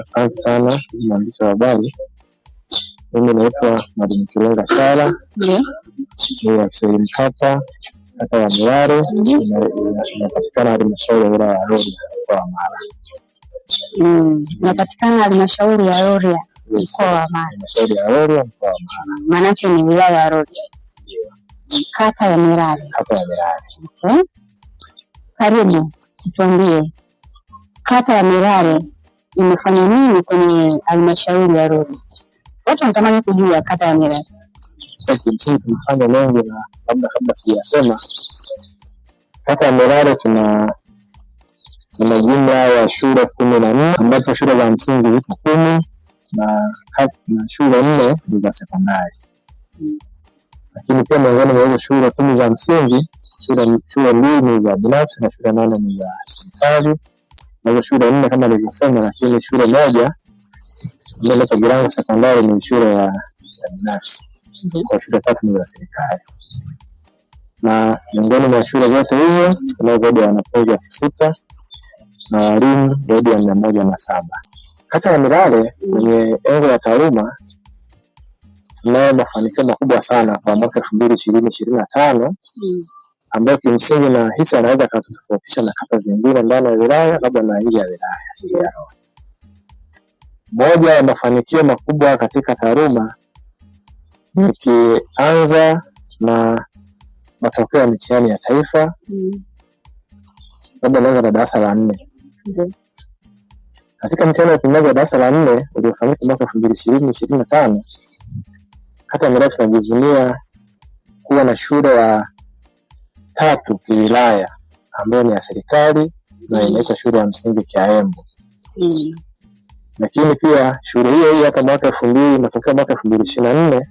Asante sana mwandishi wa habari. Mimi naitwa Mwalimu Kilonga Shala. Ni afisa elimu kata ya Mirare, inapatikana halmashauri ya wilaya ya Rorya mkoa wa Mara. Inapatikana halmashauri ya Rorya mkoa wa Mara. Halmashauri ya Rorya mkoa wa Mara. Maana yake ni wilaya ya Rorya. Kata ya Mirare. Kata ya Mirare. Okay. Karibu tuambie, kata ya Mirare imefanya nini kwenye halmashauri ya Rorya? Watu wanatamani kujua kata ya Mirare. Sisi tumefanya mengi, na labda kabla sijasema, kata ya Mirare tuna jumla ya shule 14 ambapo shule za msingi ziko 10 na shule 4 ni za sekondari. Lakini pia miongoni mwa hizo shule 10 za msingi, shule 2 ni za binafsi na shule 8 ni za serikali. Na hizo shule 4 kama nilivyosema, lakini shule moja mbele kwa Girango sekondari ni shule ya binafsi. Kwa shule 3 ni za serikali. Na miongoni mwa shule zote hizo kuna zaidi ya wanafunzi 6,000 na walimu zaidi ya 107. Kata ya Mirare kwenye eneo la taaluma tunayo mafanikio makubwa sana kwa mwaka 2025 ambayo kimsingi na hisa anaweza kutofautisha na kata zingine ndani ya wilaya labda na nje ya wilaya. Moja ya mafanikio makubwa katika taaluma nikianza na matokeo ya mitihani ya taifa, labda naanza na darasa la 4. Katika mitihani ya upimaji wa darasa la 4 uliofanyika mwaka 2025, kata ya Mirare tunajivunia kuwa na shule ya 3 kiwilaya ambayo ni ya serikali na inaitwa shule ya msingi Kyaembo. Lakini pia shule hiyo hata mwaka 2024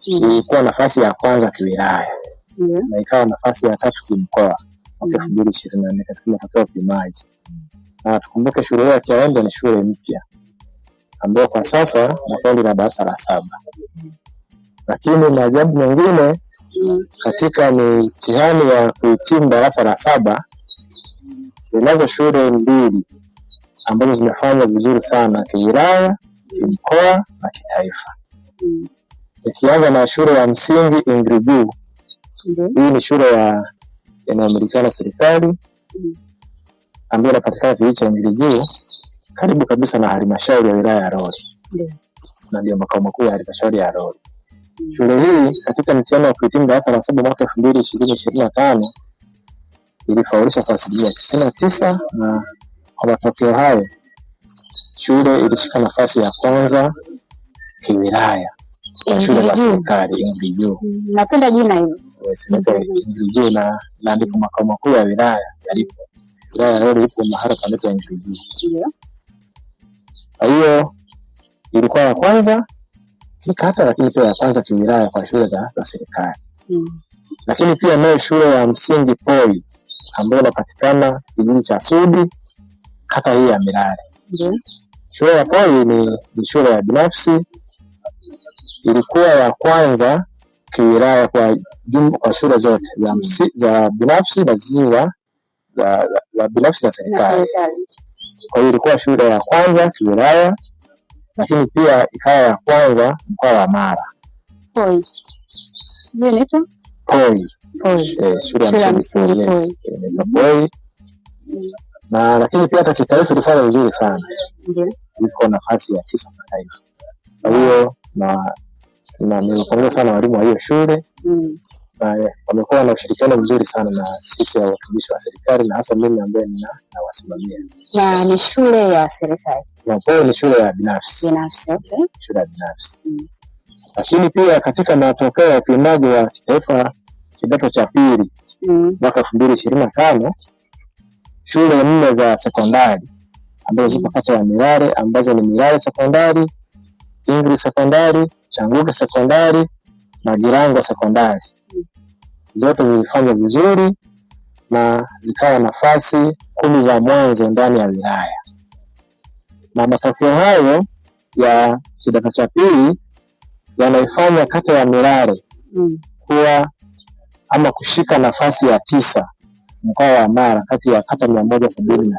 ilikuwa nafasi ya kwanza kiwilaya na ikawa nafasi ya 3 kimkoa mwaka 2024 katika matokeo ya upimaji. Na tukumbuke shule hiyo ya Kyaembo ni shule mpya ambayo kwa sasa inakwenda na darasa la 7. Lakini maajabu mengine katika mitihani ya kuhitimu darasa la 7, inazo shule 2 ambazo zimefanya vizuri sana kiwilaya, kimkoa na kitaifa. Ikianza na shule ya msingi Ingrigu. Hii ni shule inayomilikiwa na serikali ambayo inapatikana kijiji cha Ingrigu karibu kabisa na halmashauri ya wilaya ya Rorya. Na ndio makao makuu ya halmashauri ya Rorya. Shule hii katika mtihani wa kuhitimu darasa la 7 mwaka 2025 ilifaulisha kwa 99%, na kwa matokeo hayo shule ilishika nafasi ya kwanza kiwilaya kwa shule za serikali Ingrigu. Napenda jina hilo. Ingrigu na ndipo makao makuu ya wilaya yalipo. Wilaya ya Rorya ipo mahali panaitwa Ingrigu. Kwa hiyo ilikuwa ya kwanza kikata, lakini pia ya kwanza kiwilaya kwa shule za serikali. Lakini pia nayo shule ya msingi Poi ambayo inapatikana kijiji cha Sudi, kata hii ya Mirare. Shule ya Poi ni shule ya binafsi, ilikuwa ya kwanza kiwilaya kwa shule zote za binafsi na zisizo za binafsi na serikali. Kwa hiyo ilikuwa shule ya kwanza kiwilaya, lakini pia ikawa ya kwanza mkoa wa Mara. Poi. Ndio inaitwa Poi. Shule ya msingi Poi. Na lakini pia hata kitaifa ilifanya vizuri sana. Iko nafasi ya 9 kitaifa. Kwa hiyo na nilipongeza sana walimu wa hiyo shule. Na wamekuwa na ushirikiano mzuri sana na sisi watumishi wa serikali, na hasa mimi ambaye nawasimamia. Na ni shule ya serikali. Na Poi ni shule ya binafsi. Okay. Shule ya binafsi. Lakini pia katika matokeo ya upimaji wa kitaifa kidato cha 2 mwaka 2025, shule 4 za sekondari ambazo zipo kata ya Mirare ambazo ni Mirare sekondari, Ingri sekondari, Changuge sekondari na Girango sekondari, zote zilifanya vizuri na zikawa nafasi 10 za mwanzo ndani ya wilaya. Na matokeo hayo ya kidato cha 2 yanaifanya kata ya Mirare kuwa ama kushika nafasi ya 9 mkoa wa Mara kati ya kata 176.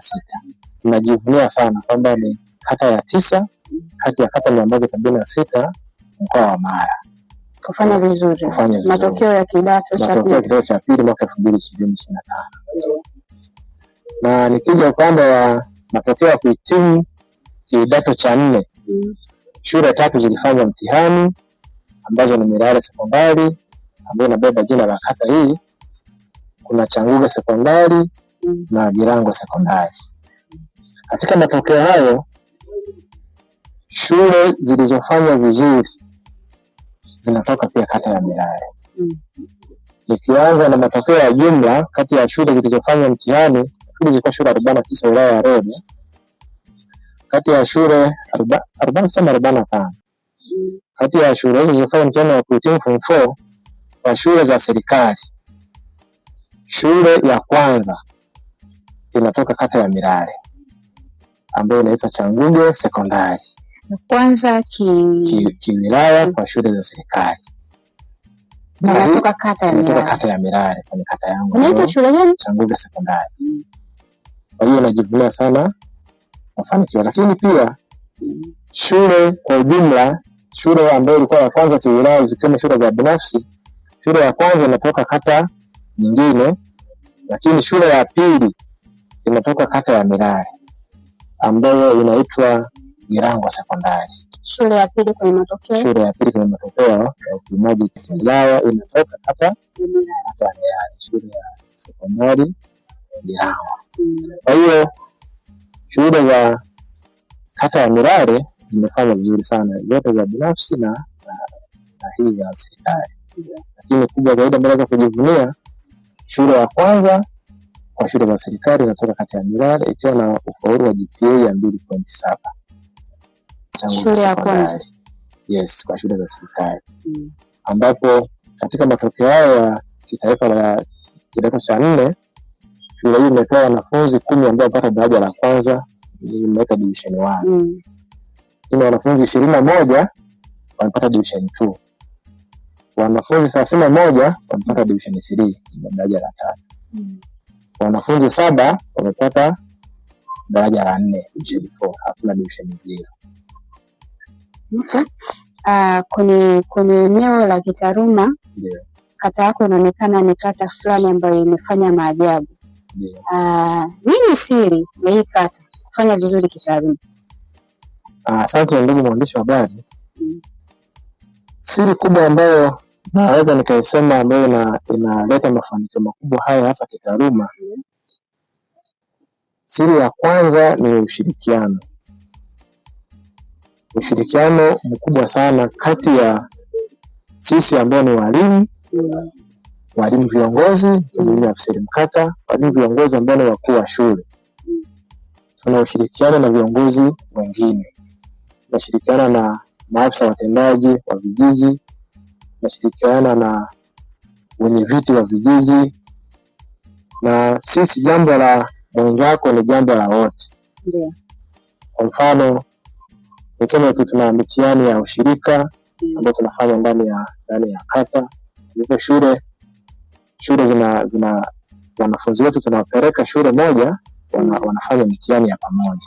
Ninajivunia sana kwamba ni kata ya 9 kati ya kata 176 mkoa wa Mara. Kufanya vizuri. Matokeo ya kidato cha pili mwaka 2025. Na nikija upande wa matokeo ya kuhitimu kidato cha 4, shule 3 zilifanya mtihani ambazo ni Mirare Sekondari ambayo inabeba jina la kata hii, kuna Changuge Sekondari na Girango Sekondari. Katika matokeo hayo, shule zilizofanya vizuri zinatoka pia kata ya Mirare. Nikianza na matokeo ya jumla kati ya shule zilizofanya mtihani, shule zilikuwa shule 49 wilaya ya Rorya. Kati ya shule 45 kati ya shule hizo zilizofanya mtihani wa kuhitimu form 4 kwa shule za serikali, shule ya kwanza inatoka kata ya Mirare ambayo inaitwa Changuge Sekondari. Kwanza kiwilaya kwa shule za serikali. Inatoka kata ya Mirare kwenye kata yangu. Unaitwa shule gani? Changuge Sekondari. Kwa hiyo najivunia sana mafanikio, lakini pia shule kwa ujumla, shule ambayo ilikuwa ya kwanza kiwilaya zikiwa shule za binafsi, shule ya kwanza inatoka kata nyingine, lakini shule ya pili inatoka kata ya Mirare ambayo inaitwa Girango Sekondari. Shule ya pili kwenye matokeo ya upimaji kiwilaya inatoka kata ya Mirare, shule ya sekondari Girango. Kwa hiyo shule za kata ya Mirare zimefanya vizuri sana, zote za binafsi na hizi za serikali. Lakini kubwa zaidi ambayo naweza kujivunia, shule ya kwanza kwa shule za serikali inatoka kata ya Mirare ikiwa na ufaulu wa GPA ya 2.7. Shule ya kwanza. Yes, kwa shule za serikali. Ambapo katika matokeo hayo ya kitaifa la kidato cha 4, shule hii imetoa wanafunzi 10 ambao wapata daraja la kwanza, imeweka division 1. Ina wanafunzi 21 wamepata division 2. Wanafunzi 31 wamepata division 3, daraja la 3. Wanafunzi 7 wamepata daraja la 4, division 4, hakuna division 0. Kwenye eneo la kitaaluma, kata yako inaonekana ni kata fulani ambayo imefanya maajabu. Nini siri ya hii kata kufanya vizuri kitaaluma? Asante ndugu mwandishi wa habari. Siri kubwa ambayo naweza nikaisema ambayo inaleta mafanikio makubwa haya hasa kitaaluma, siri ya kwanza ni ushirikiano. Ushirikiano mkubwa sana kati ya sisi ambao ni walimu viongozi, afisa mkata, walimu viongozi ambao ni wakuu wa shule. Tuna ushirikiano na viongozi wengine. Tunashirikiana na maafisa watendaji wa vijiji, tunashirikiana na wenye viti wa vijiji, na sisi jambo la mwenzako ni jambo la wote. Kwa mfano, niseme tu tuna mitihani ya ushirika ambayo tunafanya ndani ya kata. Hizo shule zina wanafunzi wetu tunawapeleka shule moja, wanafanya mitihani ya pamoja.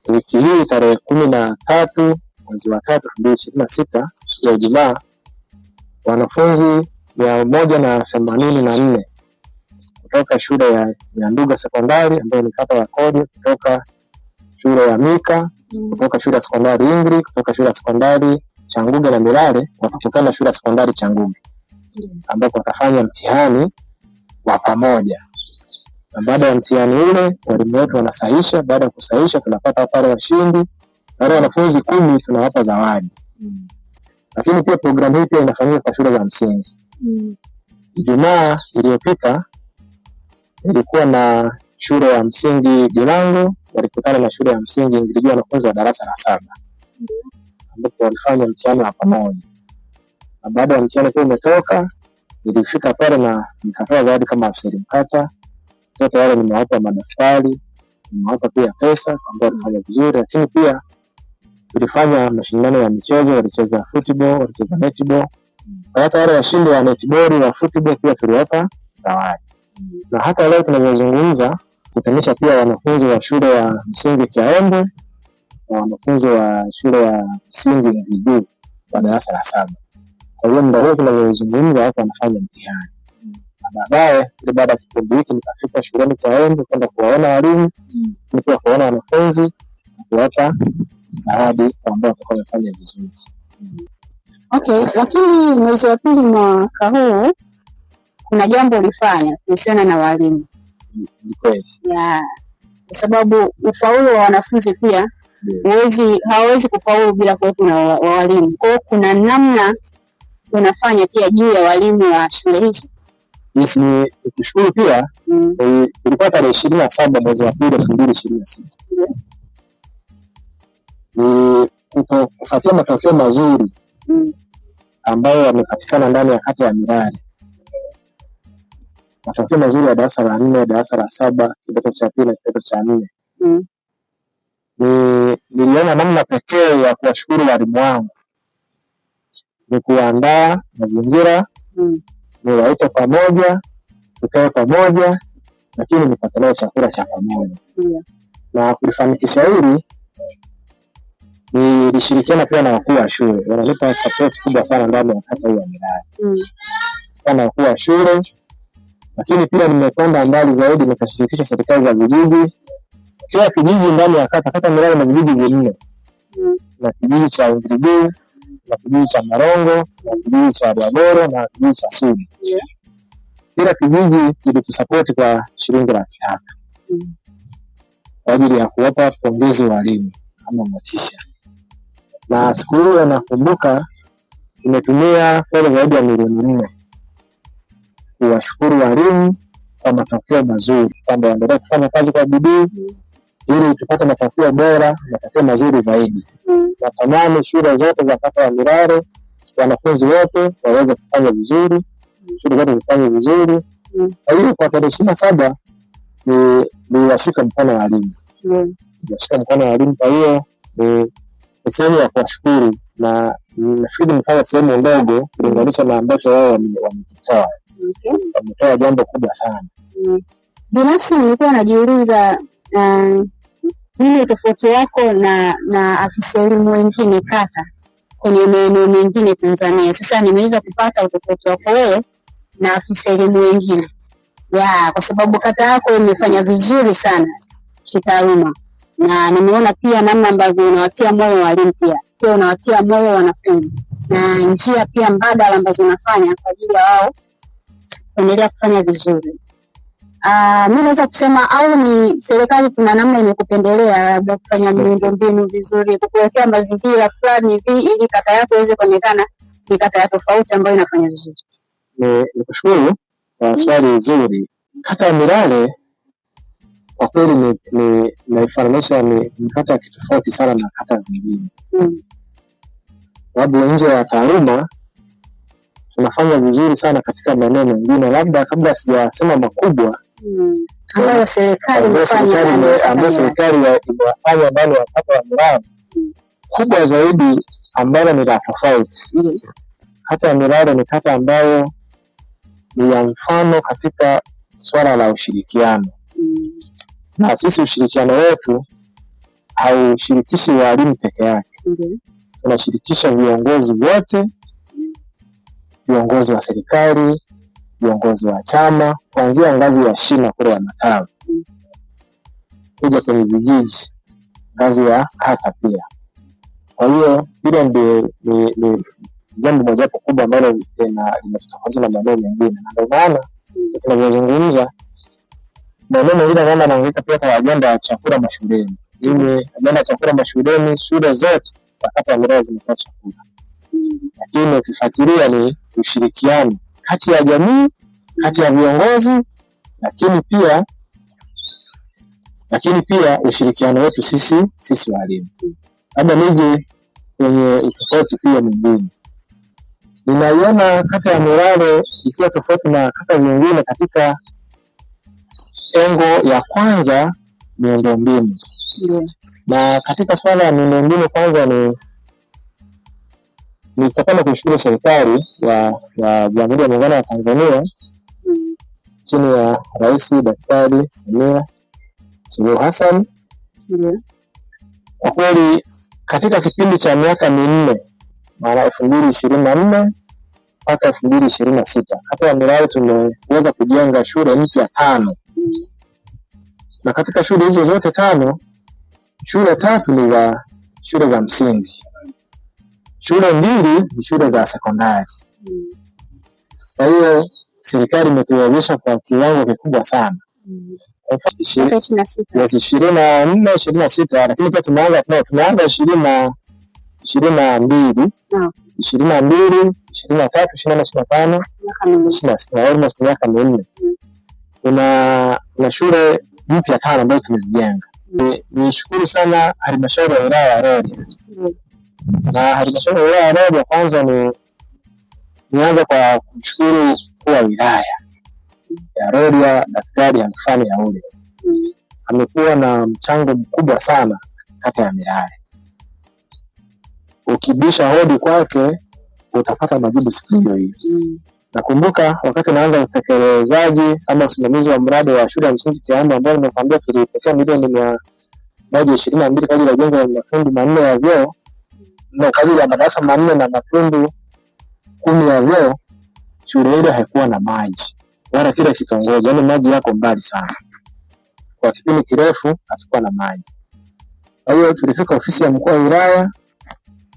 Wiki hii tarehe 13 mwezi wa 3 2026, siku ya Ijumaa, wanafunzi 184 kutoka shule ya Nyanduga Sekondari ambayo ni kata ya Kodi, kutoka shule ya Mika, kutoka shule ya sekondari Ingri, kutoka shule ya sekondari Changuge na Mirare, watakutana shule ya sekondari Changuge ambapo watafanya mtihani wa pamoja. Na baada ya mtihani ule, walimu wetu wanasahisha. Baada ya kusahisha, tunapata pale washindi. Baada ya wanafunzi 10 tunawapa zawadi. Lakini pia programu hii pia inafanyika kwa shule za msingi. Ijumaa iliyopita ilikuwa na shule ya msingi Girango, walikutana na shule ya msingi Ingrijua wanafunzi wa darasa la 7. Ambapo walifanya mtihani wa pamoja. Na baada ya mtihani kwa umetoka, nilifika pale na nikatoa zawadi kama afisa mkata. Zote wale nimewapa madaftari, nimewapa pia pesa ambao walifanya vizuri, lakini pia tulifanya mashindano ya michezo, walicheza football, walicheza netball. Hata wale washindi wa netball wa football pia tuliwapa zawadi. Na hata leo tunavyozungumza, kutanisha pia wanafunzi wa shule ya msingi Kiaombe na wanafunzi wa shule ya msingi Mvijuu wa darasa la 7. Kwa hiyo muda wote tunavyozungumza wako wanafanya mtihani. Na baadaye baada ya kipindi hiki nikafika shuleni Kaembe kwenda kuwaona walimu, pia kuwaona wanafunzi na kuwapa zawadi ambao watakuwa wamefanya vizuri. Okay, lakini mwezi wa pili mwaka huu kuna jambo ulifanya kuhusiana na walimu. Ni kweli. Kwa sababu ufaulu wa wanafunzi pia hawezi kufaulu bila kuwepo na walimu. Kwa hiyo kuna namna unafanya pia juu ya walimu wa shule hizi. Yes, ni kushukuru pia. Ilikuwa tarehe 27 mwezi wa pili 2026. Kufuatia matokeo mazuri ambayo yamepatikana ndani ya kata ya Mirare. Matokeo mazuri ya darasa la 4, darasa la 7, kidato cha pili na kidato cha 4. Niliona namna pekee ya kuwashukuru walimu wangu ni kuandaa mazingira, niwaite pamoja, tukae pamoja, lakini nipate nao chakula cha pamoja. Na kulifanikisha hili nilishirikiana pia na wakuu wa shule. Wananipa support kubwa sana ndani ya kata hii ya Mirare. Sana wakuu wa shule, lakini pia nimekwenda mbali zaidi nikashirikisha serikali za vijiji. Kila kijiji ndani ya kata Mirare na vijiji 4. Na kijiji cha Ungiriguu, na kijiji cha Marongo, na kijiji cha Bwagoro, na kijiji cha Sudi. Kila kijiji kilitusupport kwa shilingi 300,000 kwa ajili ya kuwapa pongezi walimu kama motisha. Na siku hiyo nakumbuka nimetumia fedha zaidi ya milioni 4 kuwashukuru walimu kwa matokeo mazuri, kwamba waendelee kufanya kazi kwa bidii ili tupate matokeo bora, matokeo mazuri zaidi. Natamani shule zote za kata ya Mirare, wanafunzi wote waweze kufanya vizuri, shule zote zifanye vizuri. Kwa hiyo kwa tarehe 27 niliwashika mkono walimu. Niliwashika mkono walimu, kwa hiyo ni sehemu ya kuwashukuru, na nafikiri nifanya sehemu ndogo kulinganisha na ambacho wao wamekitoa. Wametoa jambo kubwa sana. Binafsi nilikuwa najiuliza nini tofauti yako na afisa elimu wengine kata kwenye maeneo mengine Tanzania. Sasa nimeweza kupata utofauti wako wewe na afisa elimu wengine. Kwa sababu kata yako imefanya vizuri sana kitaaluma. Na nimeona pia namna ambavyo unawatia moyo walimu, pia unawatia moyo wanafunzi, na njia pia mbadala ambazo unafanya kwa ajili ya wao kuendelea kufanya vizuri. Mimi naweza kusema au ni serikali kuna namna imekupendelea labda kufanya miundombinu vizuri, kukuwekea mazingira fulani hivi ili kata yako iweze kuonekana ni kata ya tofauti ambayo inafanya vizuri. Nikushukuru kwa swali zuri. Kata ya Mirare kwa kweli naifananisha ni kata kitofauti sana na kata zingine. Sababu nje ya taaluma tunafanya vizuri sana katika maeneo mengine, labda kabla sijasema makubwa ambayo serikali imefanya ndani ya kata ya Mirare. Kubwa zaidi ambayo ni la tofauti. Kata ya Mirare ni kata ambayo ni ya mfano katika swala la ushirikiano. Na sisi ushirikiano wetu haushirikishi walimu peke yake. Tunashirikisha viongozi wote, viongozi wa serikali, viongozi wa chama, kuanzia ngazi ya shina kule ya matawi kuja kwenye vijiji, ngazi ya kata pia. Kwa hiyo hilo ni jambo moja kubwa ambalo linatofautisha na maeneo mengine, na ndio maana tunavyozungumza maeneo mengine kama naongeka pia kwa ajenda ya chakula mashuleni. Ajenda ya chakula mashuleni, shule zote wakati wa Mirare zinatoa chakula. Lakini ukifuatilia ni ushirikiano kati ya jamii, kati ya viongozi, lakini pia ushirikiano wetu sisi walimu. Labda nije kwenye utofauti pia mwingine. Ninaiona kata ya Mirare ikiwa tofauti na kata zingine katika engo ya kwanza, miundombinu. Na katika swala ya miundombinu kwanza nitapenda kushukuru serikali ya Jamhuri ya Muungano wa Tanzania chini ya Rais Daktari Samia Suluhu Hassan Kwa kweli katika kipindi cha miaka minne, maana 2024 mpaka 2026, kata ya Milale tumeweza kujenga shule mpya 5. Na katika shule hizo zote 5, shule 3 ni za shule za msingi, shule 2 ni shule za sekondari. Kwa hiyo serikali imetuwezesha kwa kiwango kikubwa sana. 24, 26, lakini pia tumeanza 22, 22, 23, 24, 25, 26, almost miaka minne. Kuna shule mpya 5 ambazo tumezijenga. Nishukuru sana halmashauri ya wilaya ya Rorya. Na halmashauri ya wilaya ya Rorya, kwanza nianza kwa kumshukuru mkuu wa wilaya ya Rorya, Daktari Alfani Yaule. Amekuwa na mchango mkubwa sana kata ya Milale. Ukibisha hodi kwake utapata majibu siku hiyo hiyo. Nakumbuka wakati naanza utekelezaji ama usimamizi wa mradi wa shule ya msingi Kiambo ambao nimekwambia tulipokea milioni 122 kwa ajili ya ujenzi wa matundu 4 ya vyoo, na kwa ajili ya madarasa 4 na matundu 10 ya vyoo. Shule ile haikuwa na maji wala kile kitongoji, yaani maji yako mbali sana. Kwa kipindi kirefu hatukuwa na maji. Kwa hiyo tulifika ofisi ya mkuu wa wilaya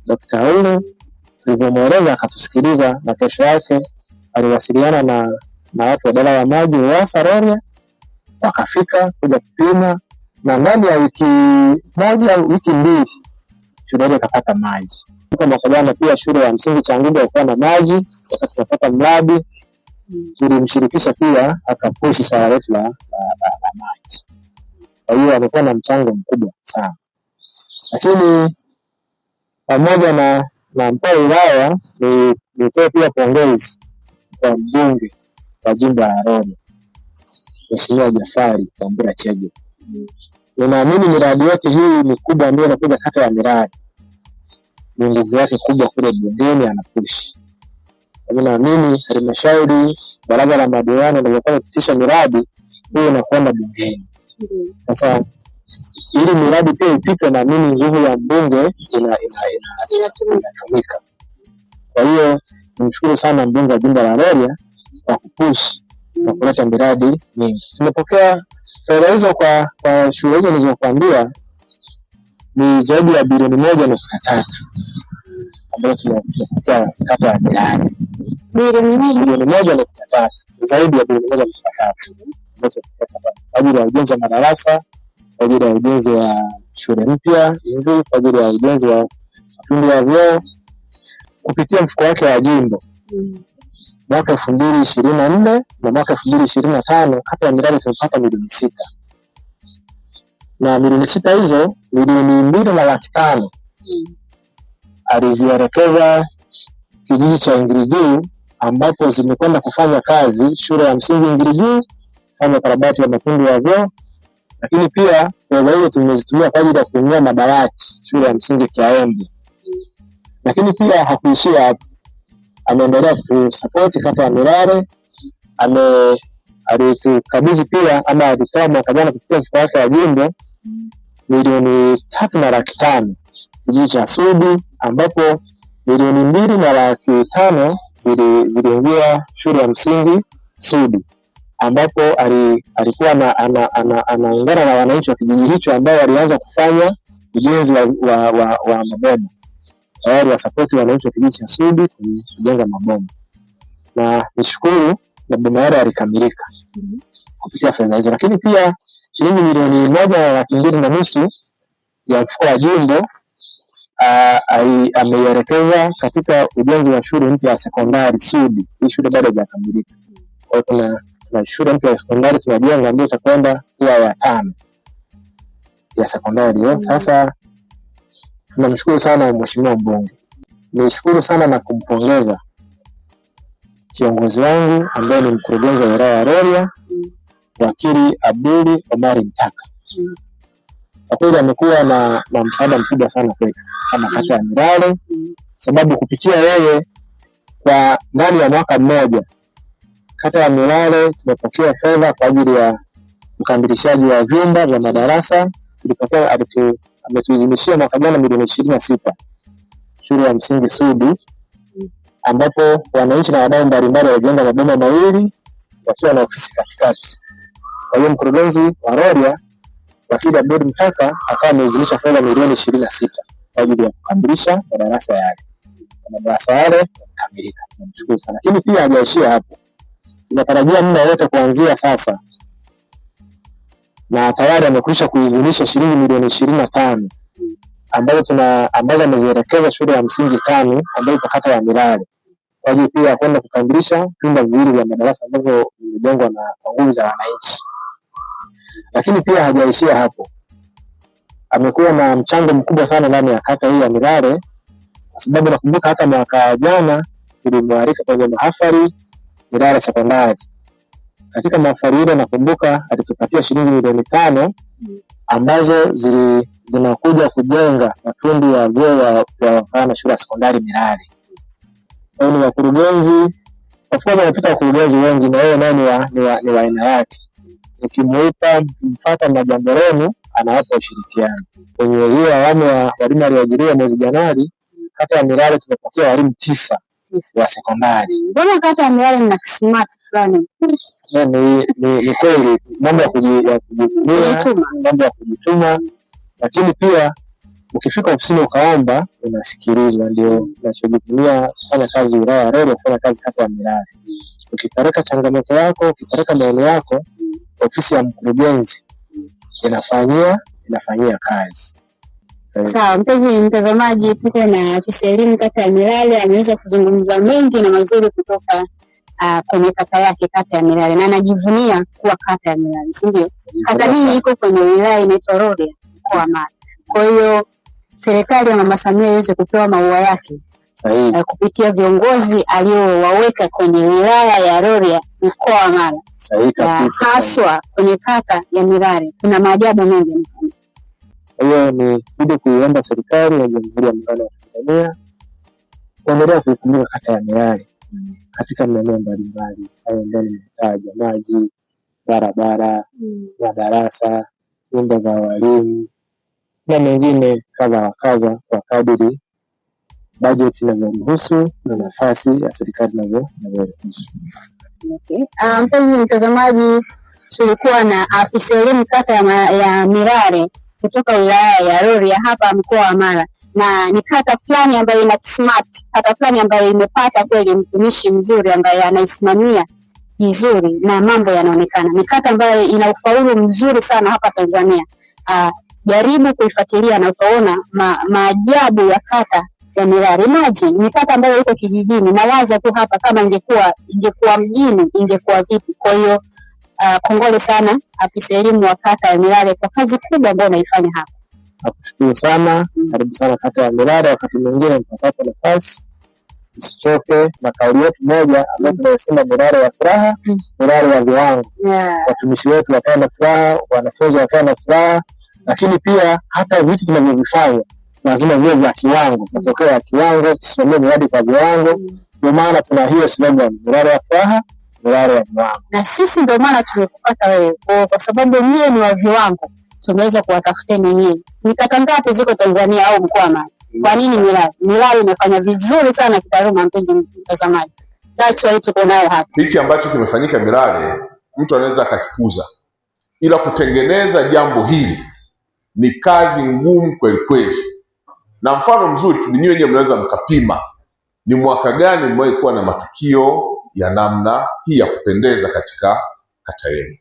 Dr. Yaule, tulivyomweleza akatusikiliza, na kesho yake aliwasiliana na watu wa idara ya maji UWASA Rorya, wakafika kuja kupima, na ndani ya wiki moja au wiki 2 shule ile ikapata maji. Kwa mwaka jana pia shule ya msingi Changuge ilikuwa na maji, wakati tunapata mradi tulimshirikisha pia akapushi swala letu la maji. Kwa hiyo amekuwa na mchango mkubwa sana. Lakini pamoja na mkuu wa wilaya nitoe pia pongezi kwa mbunge wa jimbo la Rorya, Mheshimiwa Jafari Kwambura Chege. Ninaamini miradi yote hii mikubwa ambayo inakuja kata ya Milale ni nguvu yake kubwa kule bungeni, anapushi. Naamini halmashauri, baraza la madiwani ndio kupitisha miradi hiyo na kwenda bungeni. Sasa ili miradi pia ipite, naamini nguvu ya mbunge inatumika. Kwa hiyo nimshukuru sana mbunge wa jimbo la Rorya kwa kupush na kuleta miradi mingi. Tumepokea fedha hizo kwa shule hizo nilizokuambia ni zaidi ya bilioni 1.3 ambayo tumepokea kata ya Milale. Bilioni 1.3, zaidi ya bilioni 1.3 ambazo kwa ajili ya ujenzi wa madarasa, kwa ajili ya ujenzi wa shule mpya, kwa ajili ya ujenzi wa matundu ya vyoo kupitia mfuko wake wa jimbo. Mwaka 2024 na mwaka 2025 kata ya Milale tumepata milioni 6. Na milioni 6 hizo, milioni 2.5 alizielekeza kijiji cha Ingiriguu, ambapo zimekwenda kufanya kazi shule ya msingi Ingiriguu, kufanya karabati ya matundu ya vyoo. Lakini pia fedha hizo tumezitumia kwa ajili ya kununua madawati shule ya msingi Kiaembe. Lakini pia hakuishia hapo, ameendelea kusupport kata ya Milale. Alitukabidhi pia ama alitoa mwaka jana kupitia mfuko wake wa jimbo milioni 3.5 kijiji cha Sudi, ambapo milioni 2.5 ziliingia shule ya msingi Sudi, ambapo alikuwa anaungana na wananchi wa kijiji hicho ambao walianza kufanya ujenzi wa mabomba. Tayari wasapoti wananchi wa kijiji cha Sudi kujenga mabomba, na nishukuru mabomba yale yalikamilika kupitia fedha hizo. Lakini pia shilingi milioni 1.2 ya mfuko wa jimbo ameielekeza katika ujenzi wa shule mpya ya sekondari Sudi. Hii shule bado haijakamilika. Kwa hiyo tuna shule mpya ya sekondari tunajenga, ambayo itakwenda kuwa ya 5 ya sekondari. Sasa tunamshukuru sana mheshimiwa mbunge. Nishukuru sana na kumpongeza kiongozi wangu ambaye ni mkurugenzi wa wilaya ya Rorya, Wakili Abduli Omari Mtaka. Kwa kweli amekuwa na msaada mkubwa sana kwetu kama kata ya Milale, sababu kupitia yeye kwa ndani ya mwaka mmoja kata ya Milale tumepokea fedha kwa ajili ya ukamilishaji wa vyumba vya madarasa. ametuidhinishia mwaka jana milioni 26 shule ya msingi Sudi, ambapo wananchi na wadau mbalimbali walijenga maboma mawili wakiwa na ofisi katikati. Kwa hiyo mkurugenzi wa Rorya Wakili Abdul Mtaka akawa ameidhinisha fedha milioni 26 kwa ajili ya kukamilisha madarasa yale. Madarasa yale yamekamilika. Namshukuru sana. Lakini pia hajaishia hapo. Tunatarajia muda wote kuanzia sasa, na tayari amekwisha kuidhinisha shilingi milioni 25 ambazo amezielekeza shule ya msingi Tani ambayo iko kata ya Milale kwa ajili pia kwenda kukamilisha vyumba viwili vya madarasa ambavyo vimejengwa na nguvu za wananchi. Lakini pia hajaishia hapo, amekuwa na mchango mkubwa sana ndani ya kata hii ya Milale, kwa sababu nakumbuka hata mwaka jana tulimwalika kwenye mahafali Milale Sekondari. Katika mahafali ile nakumbuka alitupatia shilingi milioni 5 ambazo zinakuja kujenga matundu ya vyoo vya wavulana shule ya sekondari Milale. Kwa hiyo ni wakurugenzi, of course wanapita wakurugenzi wengi na wao nao ni wa aina yake. Mkimfuata na jambo lenu anawapa ushirikiano. Kwenye hiyo awamu ya walimu walioajiriwa mwezi Januari, kata ya Milale tumepokea walimu 9 wa sekondari. Mbona kata ya Milale mna smart fulani? Ni kweli mambo ya kujituma, lakini pia ukifika ofisini ukaomba unasikilizwa. Ndio tunachojivunia kufanya kazi wilaya ya Rorya, kufanya kazi kata ya Milale. Ukipeleka changamoto yako, ukipeleka maoni yako, ofisi ya mkurugenzi inafanyia kazi. Sawa, mpenzi mtazamaji, tuko na afisa elimu kata ya Milale, ameweza kuzungumza mengi na mazuri kutoka kwenye kata yake, kata ya Milale, na anajivunia kuwa kata ya Milale, si ndio? Kata hii iko kwenye wilaya inaitwa Rorya, mkoa wa Mara. Kwa hiyo serikali ya Mama Samia iweze kupewa maua yake sahihi kupitia viongozi aliowaweka kwenye wilaya ya Rorya, mkoa wa Mara, haswa kwenye kata ya Milale. Kuna maajabu mengi. Kwa hiyo ni kile kuiomba serikali ya Jamhuri ya Muungano wa Tanzania kuendelea kuikumbuka kata ya Milale katika maeneo mbalimbali, hayo ndio nimetaja: maji, barabara, madarasa, nyumba za walimu na mengine kadha wa kadha kwa kadiri bajeti inavyoruhusu na nafasi ya serikali inavyoruhusu. Okay. Mpenzi mtazamaji, tulikuwa na afisa elimu kata ya Milale kutoka wilaya ya Rorya hapa mkoa wa Mara, na ni kata fulani ambayo ina smart, kata fulani ambayo imepata kweli mtumishi mzuri ambaye anaisimamia vizuri na mambo yanaonekana. Ni kata ambayo ina ufaulu mzuri sana hapa Tanzania. Jaribu kuifuatilia na utaona maajabu ya kata ya Milale. Imagine ni kata ambayo iko kijijini, na waza tu hapa kama ingekuwa mjini ingekuwa vipi. Kwa hiyo kongole sana afisa elimu wa kata ya Milale kwa kazi kubwa ambayo unaifanya hapa. Nakushukuru sana. Karibu sana kata ya Milale, wakati mwingine mtapata nafasi. Usichoke na kauli yetu moja ambayo tunasema Milale ya furaha, Milale ya viwango. Watumishi wetu wakae na furaha, wanafunzi wakae na furaha, lakini pia hata vitu tunavyovifanya lazima viwe vya kiwango, matokeo ya kiwango, tusimamie miradi kwa viwango. Ndio maana tuna hiyo slogan, Milale ya furaha, Milale ya viwango. Na sisi ndio maana tumekufuata wewe, kwa sababu nyie ni wa viwango. Tumeweza kuwatafuteni nyie. Ni kata ngapi ziko Tanzania au mkoa wa Mara? Kwa nini Milale? Milale imefanya vizuri sana kitaaluma, mpenzi mtazamaji. That's why tuko nayo hapa. Hiki ambacho kimefanyika Milale, mtu anaweza akakikuza, ila kutengeneza jambo hili ni kazi ngumu kweli kweli. Na mfano mzuri tu ninyi wenyewe mnaweza mkapima ni mwaka gani mmewahi kuwa na matukio ya namna hii ya kupendeza katika kata yenu.